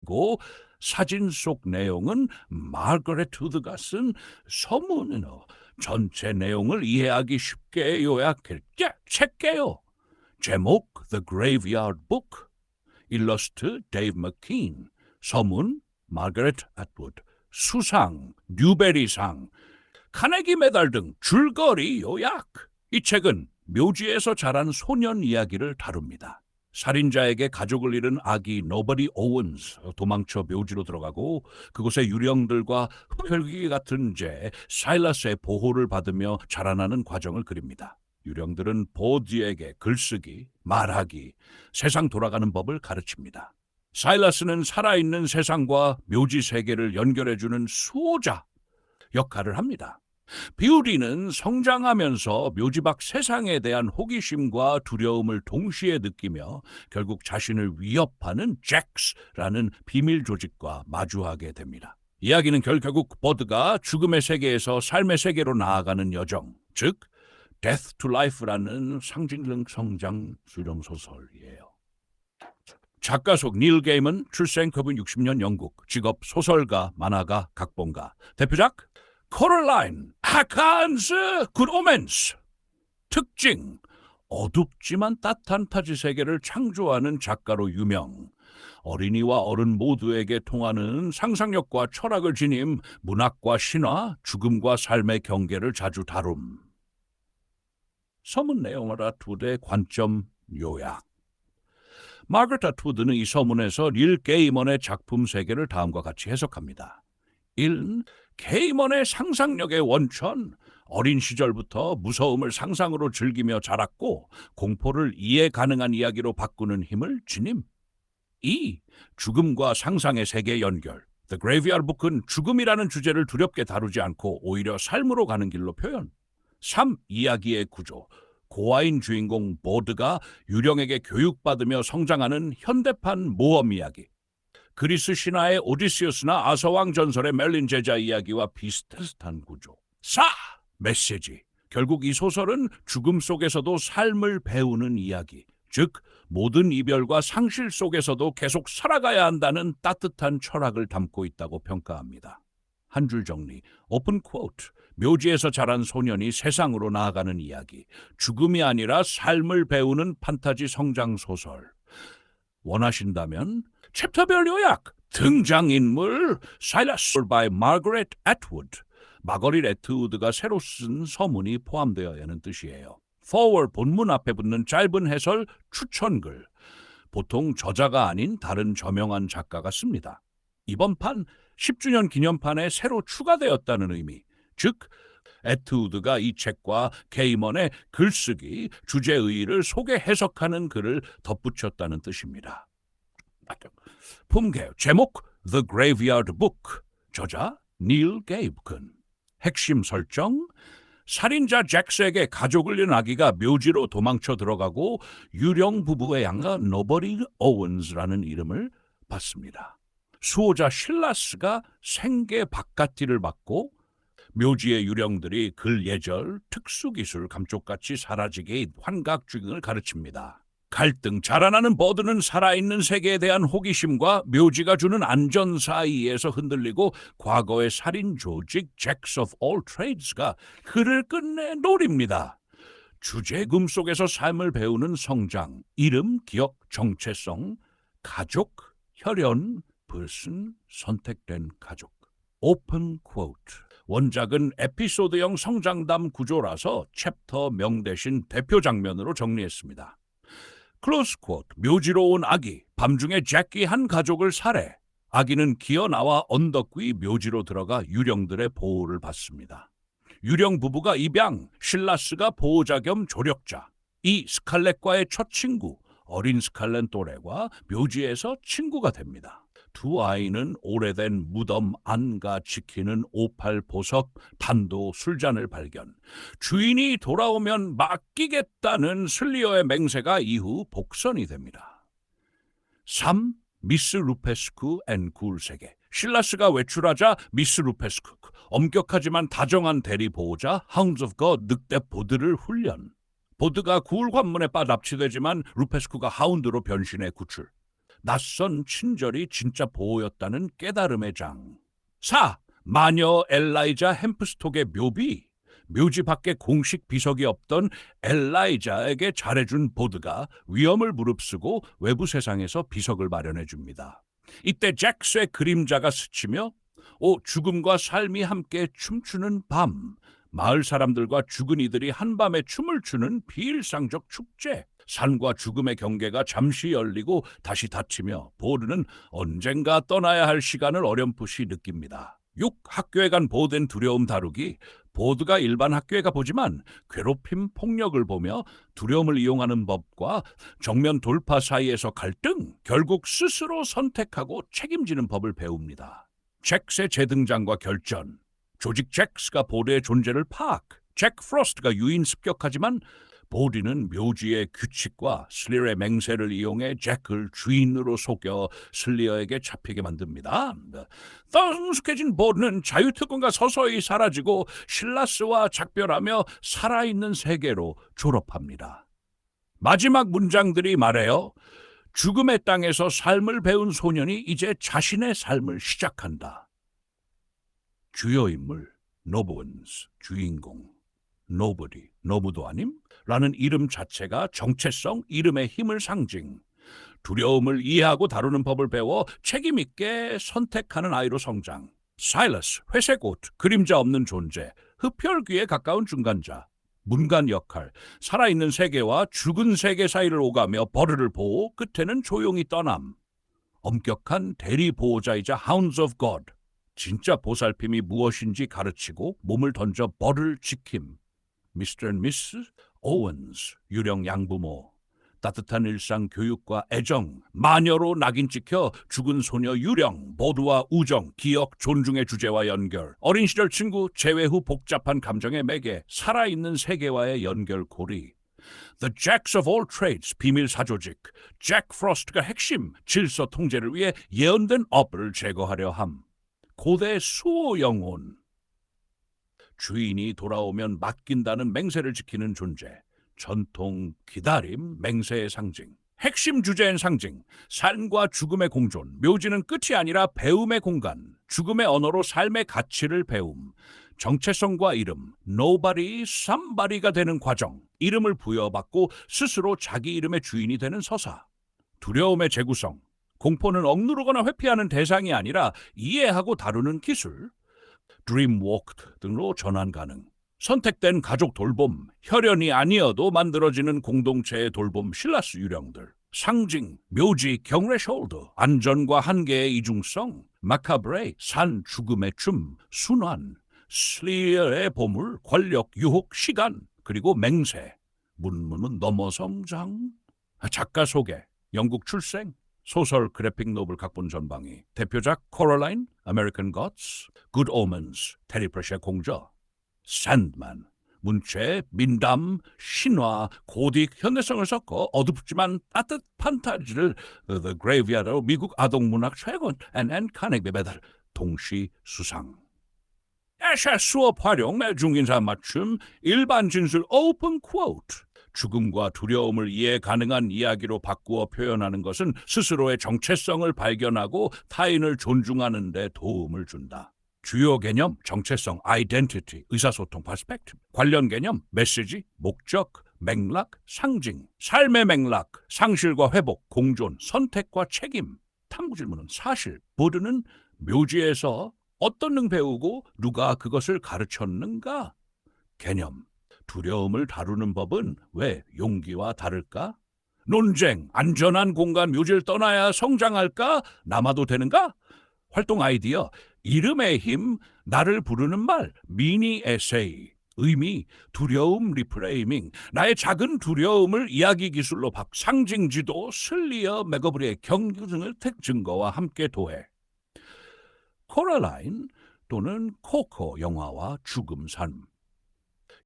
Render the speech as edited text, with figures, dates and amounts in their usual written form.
고 사진 속 내용은 마거렛 우드가 쓴 서문이요. 전체 내용을 이해하기 쉽게 요약해 책게요. 제목 The Graveyard Book, 일러스트 데이브 맥킨, 서문 마거렛 애트우드, 수상 뉴베리상, 카네기 메달 등 줄거리 요약. 이 책은 묘지에서 자란 소년 이야기를 다룹니다. 살인자에게 가족을 잃은 아기 노버디 오원스 도망쳐 묘지로 들어가고 그곳의 유령들과 흡혈귀 같은 제 사일러스의 보호를 받으며 자라나는 과정을 그립니다. 유령들은 보드에게 글쓰기, 말하기, 세상 돌아가는 법을 가르칩니다. 사일러스는 살아있는 세상과 묘지 세계를 연결해주는 수호자 역할을 합니다. 비우리는 성장하면서 묘지 밖 세상에 대한 호기심과 두려움을 동시에 느끼며 결국 자신을 위협하는 잭스라는 비밀 조직과 마주하게 됩니다. 이야기는 결국 버드가 죽음의 세계에서 삶의 세계로 나아가는 여정, 즉 Death to Life라는 상징적 성장 수령 소설이에요. 작가 속 닐 게이먼, 출생 1960년 영국, 직업 소설가, 만화가, 각본가. 대표작 코럴라인, 하칸스, 굿 오멘스. 특징, 어둡지만 따뜻한 타지 세계를 창조하는 작가로 유명. 어린이와 어른 모두에게 통하는 상상력과 철학을 지님 문학과 신화, 죽음과 삶의 경계를 자주 다룸. 서문 내용을 아트우드의 관점 요약. 마거렛 애트우드는 이 서문에서 닐 게이먼의 작품 세계를 다음과 같이 해석합니다. 1. 게이먼의 상상력의 원천, 어린 시절부터 무서움을 상상으로 즐기며 자랐고 공포를 이해 가능한 이야기로 바꾸는 힘을 지님. 2. 죽음과 상상의 세계 연결. The Graveyard Book은 죽음이라는 주제를 두렵게 다루지 않고 오히려 삶으로 가는 길로 표현. 3. 이야기의 구조. 고아인 주인공 보드가 유령에게 교육받으며 성장하는 현대판 모험 이야기. 그리스 신화의 오디시우스나 아서왕 전설의 멜린 제자 이야기와 비슷한 구조. 4. 메시지. 결국 이 소설은 죽음 속에서도 삶을 배우는 이야기. 즉, 모든 이별과 상실 속에서도 계속 살아가야 한다는 따뜻한 철학을 담고 있다고 평가합니다. 한 줄 정리. 오픈 쿼트. 묘지에서 자란 소년이 세상으로 나아가는 이야기. 죽음이 아니라 삶을 배우는 판타지 성장 소설. 원하신다면 챕터별 요약. 등장인물 사일러스 by 마거렛 애트우드. 마거렛 애트우드가 새로 쓴 서문이 포함되어야 하는 뜻이에요. forward 본문 앞에 붙는 짧은 해설 추천글. 보통 저자가 아닌 다른 저명한 작가가 씁니다. 이번 판 10주년 기념판에 새로 추가되었다는 의미. 즉, 애트우드가 이 책과 게이먼의 글쓰기, 주제의의를 소개 해석하는 글을 덧붙였다는 뜻입니다. 품계, 제목 The Graveyard Book, 저자 닐 게이먼. 핵심 설정, 살인자 잭스에게 가족을 잃은 아기가 묘지로 도망쳐 들어가고 유령 부부의 양가 노버디 오원스라는 이름을 받습니다. 수호자 실라스가 생계 바깥뒤를 맡고 묘지의 유령들이 글 예절, 특수기술, 감쪽같이 사라지게 환각 주행을 가르칩니다. 갈등, 자라나는 버드는 살아있는 세계에 대한 호기심과 묘지가 주는 안전 사이에서 흔들리고 과거의 살인 조직 잭스 오브 올 트레이드스가 그를 끝내 노립니다. 주제 꿈속에서 삶을 배우는 성장, 이름, 기억, 정체성, 가족, 혈연, person, 선택된 가족. 오픈 쿼트. 원작은 에피소드형 성장담 구조라서 챕터명 대신 대표 장면으로 정리했습니다. 클로스 쿼트. 묘지로 온 아기. 밤중에 잭이 한 가족을 살해. 아기는 기어 나와 언덕 위 묘지로 들어가 유령들의 보호를 받습니다. 유령 부부가 입양, 실라스가 보호자 겸 조력자. 이 스칼렛과의 첫 친구, 어린 스칼렛 또래와 묘지에서 친구가 됩니다. 두 아이는 오래된 무덤 안가 지키는 오팔 보석, 단도 술잔을 발견. 주인이 돌아오면 맡기겠다는 슬리어의 맹세가 이후 복선이 됩니다. 3. 미스 루페스쿠 앤 굴 세계. 실라스가 외출하자 미스 루페스쿠, 엄격하지만 다정한 대리 보호자 하운드 오브 거 늑대 보드를 훈련. 보드가 굴 관문에 납치되지만 루페스쿠가 하운드로 변신해 구출. 낯선 친절이 진짜 보호였다는 깨달음의 장. 4. 마녀 엘라이자 햄프스톡의 묘비. 묘지 밖에 공식 비석이 없던 엘라이자에게 잘해준 보드가 위험을 무릅쓰고 외부 세상에서 비석을 마련해 줍니다. 이때 잭스의 그림자가 스치며 죽음과 삶이 함께 춤추는 밤. 마을 사람들과 죽은 이들이 한밤에 춤을 추는 비일상적 축제. 산과 죽음의 경계가 잠시 열리고 다시 닫히며 보드는 언젠가 떠나야 할 시간을 어렴풋이 느낍니다. 6. 학교에 간 보드엔 두려움 다루기. 보드가 일반 학교에 가보지만 괴롭힘, 폭력을 보며 두려움을 이용하는 법과 정면 돌파 사이에서 갈등, 결국 스스로 선택하고 책임지는 법을 배웁니다. 잭스의 재등장과 결전. 조직 잭스가 보드의 존재를 파악. 잭 프로스트가 유인 습격하지만 보디는 묘지의 규칙과 슬리어의 맹세를 이용해 잭을 주인으로 속여 슬리어에게 잡히게 만듭니다. 성숙해진 보디는 자유특권과 서서히 사라지고 실라스와 작별하며 살아있는 세계로 졸업합니다. 마지막 문장들이 말해요. 죽음의 땅에서 삶을 배운 소년이 이제 자신의 삶을 시작한다. 주요 인물, 노브원스, 주인공, nobody, 너무도 아님? 라는 이름 자체가 정체성, 이름의 힘을 상징. 두려움을 이해하고 다루는 법을 배워 책임 있게 선택하는 아이로 성장. 사일러스, 회색 옷, 그림자 없는 존재, 흡혈귀에 가까운 중간자. 문간 역할, 살아있는 세계와 죽은 세계 사이를 오가며 벌을 보호, 끝에는 조용히 떠남. 엄격한 대리 보호자이자 Hounds of God. 진짜 보살핌이 무엇인지 가르치고 몸을 던져 벌을 지킴. Mr. and Mrs. Owens, 유령 양부모. 따뜻한 일상 교육과 애정, 마녀로 낙인 찍혀 죽은 소녀 유령, 보드와 우정, 기억, 존중의 주제와 연결, 어린 시절 친구, 재회 후 복잡한 감정의 매개, 살아있는 세계와의 연결고리. The Jacks of all trades, 비밀 사조직. 잭 프로스트가 핵심, 질서 통제를 위해 예언된 업을 제거하려 함. 고대 수호 영혼. 주인이 돌아오면 맡긴다는 맹세를 지키는 존재. 전통, 기다림, 맹세의 상징. 핵심 주제엔 상징. 삶과 죽음의 공존. 묘지는 끝이 아니라 배움의 공간. 죽음의 언어로 삶의 가치를 배움. 정체성과 이름. Nobody, somebody가 되는 과정. 이름을 부여받고 스스로 자기 이름의 주인이 되는 서사. 두려움의 재구성. 공포는 억누르거나 회피하는 대상이 아니라 이해하고 다루는 기술. 드림워크 등으로 전환 가능. 선택된 가족 돌봄, 혈연이 아니어도 만들어지는 공동체의 돌봄 실라스 유령들. 상징, 묘지, 경례 숄더, 안전과 한계의 이중성, 마카브레, 산 죽음의 춤, 순환, 슬리어의 보물, 권력, 유혹, 시간, 그리고 맹세. 문문은 넘어 성장. 작가 소개, 영국 출생, 소설 그래픽 노블 각본 전방위, 대표작 코럴라인, 아메리칸 것츠, 굿 오먼스, 테리 프레셔 공저, 샌드맨, 문체, 민담, 신화, 고딕, 현대성을 섞어 어둡지만 따뜻한 판타지를 The Graveyard로 미국 아동문학 최고 앤 카네기 메달 동시 수상. 에샤 수업 활용, 중인사 맞춤, 일반 진술 오픈 쿼트. 죽음과 두려움을 이해 가능한 이야기로 바꾸어 표현하는 것은 스스로의 정체성을 발견하고 타인을 존중하는 데 도움을 준다. 주요 개념, 정체성, 아이덴티티, 의사소통, 퍼스펙티브. 관련 개념, 메시지, 목적, 맥락, 상징. 삶의 맥락, 상실과 회복, 공존, 선택과 책임. 탐구 질문은 사실, 보드는 묘지에서 어떤 능 배우고 누가 그것을 가르쳤는가? 개념, 두려움을 다루는 법은 왜 용기와 다를까? 논쟁, 안전한 공간 묘지를 떠나야 성장할까? 남아도 되는가? 활동 아이디어, 이름의 힘, 나를 부르는 말, 미니 에세이. 의미, 두려움 리프레이밍, 나의 작은 두려움을 이야기 기술로 상징 지도, 슬리어, 맥어브리의 경증을 증거와 함께 도해. 코럴라인 또는 코코 영화와 죽음 삶.